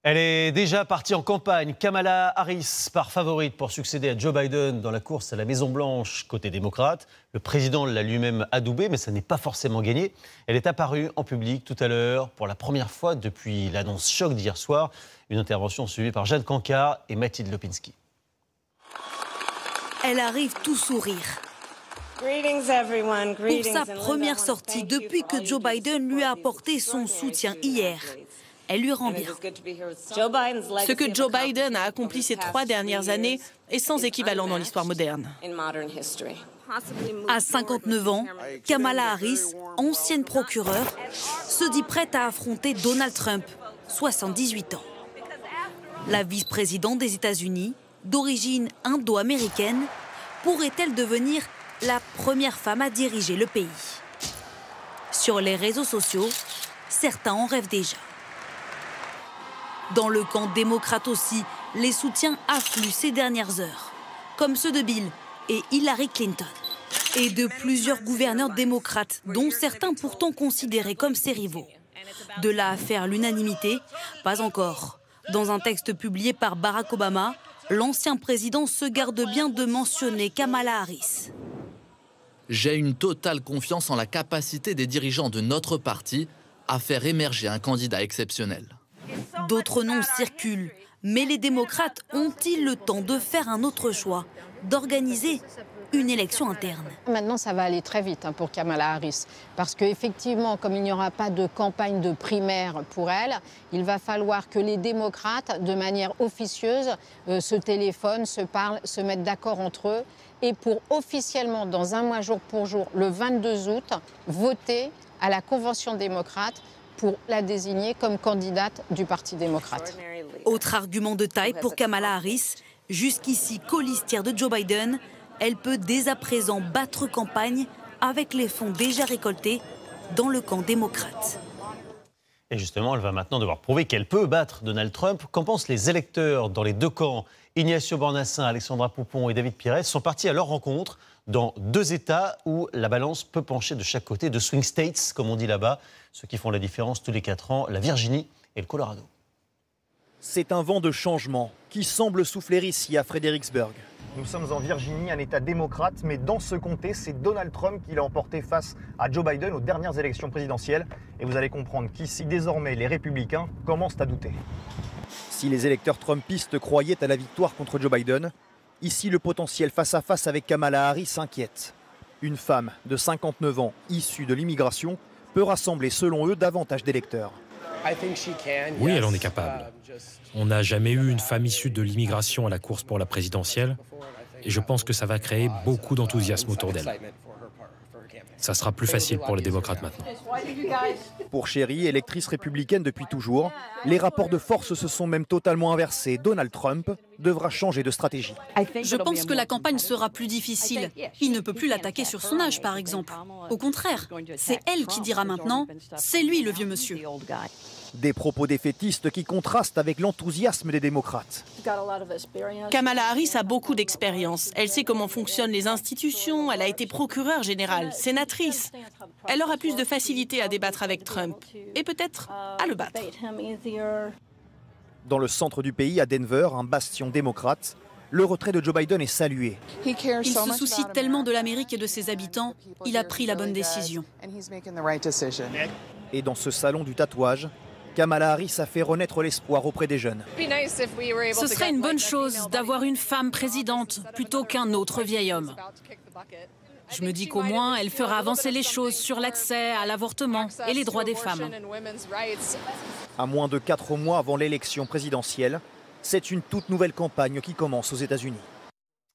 Elle est déjà partie en campagne. Kamala Harris part favorite pour succéder à Joe Biden dans la course à la Maison-Blanche côté démocrate. Le président l'a lui-même adoubée, mais ça n'est pas forcément gagné. Elle est apparue en public tout à l'heure pour la première fois depuis l'annonce choc d'hier soir. Une intervention suivie par Jeanne Cancard et Mathilde Lopinski. Elle arrive tout sourire. Pour sa première sortie depuis que Joe Biden lui a apporté son soutien hier. Elle lui rend bien. Ce que Joe Biden a accompli ces 3 dernières années est sans équivalent dans l'histoire moderne. À 59 ans, Kamala Harris, ancienne procureure, se dit prête à affronter Donald Trump, 78 ans. La vice-présidente des États-Unis, d'origine indo-américaine, pourrait-elle devenir la première femme à diriger le pays? Sur les réseaux sociaux, certains en rêvent déjà. Dans le camp démocrate aussi, les soutiens affluent ces dernières heures, comme ceux de Bill et Hillary Clinton, et de plusieurs gouverneurs démocrates, dont certains pourtant considérés comme ses rivaux. De là à faire l'unanimité, pas encore. Dans un texte publié par Barack Obama, l'ancien président se garde bien de mentionner Kamala Harris. J'ai une totale confiance en la capacité des dirigeants de notre parti à faire émerger un candidat exceptionnel. D'autres noms circulent, mais les démocrates ont-ils le temps de faire un autre choix, d'organiser une élection interne? Maintenant, ça va aller très vite pour Kamala Harris, parce qu'effectivement, comme il n'y aura pas de campagne de primaire pour elle, il va falloir que les démocrates, de manière officieuse, se téléphonent, se parlent, se mettent d'accord entre eux, et pour officiellement, dans un mois jour pour jour, le 22 août, voter à la Convention démocrate pour la désigner comme candidate du Parti démocrate. Autre argument de taille pour Kamala Harris, jusqu'ici colistière de Joe Biden, elle peut dès à présent battre campagne avec les fonds déjà récoltés dans le camp démocrate. Et justement, elle va maintenant devoir prouver qu'elle peut battre Donald Trump. Qu'en pensent les électeurs dans les deux camps? Ignacio Bornassin, Alexandra Poupon et David Pires sont partis à leur rencontre dans 2 États où la balance peut pencher de chaque côté, de swing states, comme on dit là-bas, ceux qui font la différence tous les 4 ans, la Virginie et le Colorado. C'est un vent de changement qui semble souffler ici à Fredericksburg. Nous sommes en Virginie, un État démocrate, mais dans ce comté, c'est Donald Trump qui l'a emporté face à Joe Biden aux dernières élections présidentielles. Et vous allez comprendre qu'ici, désormais, les républicains commencent à douter. Si les électeurs trumpistes croyaient à la victoire contre Joe Biden, ici le potentiel face-à-face avec Kamala Harris inquiète. Une femme de 59 ans, issue de l'immigration, peut rassembler, selon eux, davantage d'électeurs. Oui, elle en est capable. On n'a jamais eu une femme issue de l'immigration à la course pour la présidentielle, et je pense que ça va créer beaucoup d'enthousiasme autour d'elle. Ça sera plus facile pour les démocrates maintenant. Pour Sherry, électrice républicaine depuis toujours, les rapports de force se sont même totalement inversés. Donald Trump devra changer de stratégie. Je pense que la campagne sera plus difficile. Il ne peut plus l'attaquer sur son âge, par exemple. Au contraire, c'est elle qui dira maintenant « c'est lui le vieux monsieur ». Des propos défaitistes qui contrastent avec l'enthousiasme des démocrates. Kamala Harris a beaucoup d'expérience. Elle sait comment fonctionnent les institutions. Elle a été procureure générale, sénatrice. Elle aura plus de facilité à débattre avec Trump et peut-être à le battre. Dans le centre du pays, à Denver, un bastion démocrate, le retrait de Joe Biden est salué. Il se soucie tellement de l'Amérique et de ses habitants, il a pris la bonne décision. Et dans ce salon du tatouage, Kamala Harris a fait renaître l'espoir auprès des jeunes. Ce serait une bonne chose d'avoir une femme présidente plutôt qu'un autre vieil homme. Je me dis qu'au moins, elle fera avancer les choses sur l'accès à l'avortement et les droits des femmes. À moins de 4 mois avant l'élection présidentielle, c'est une toute nouvelle campagne qui commence aux États-Unis.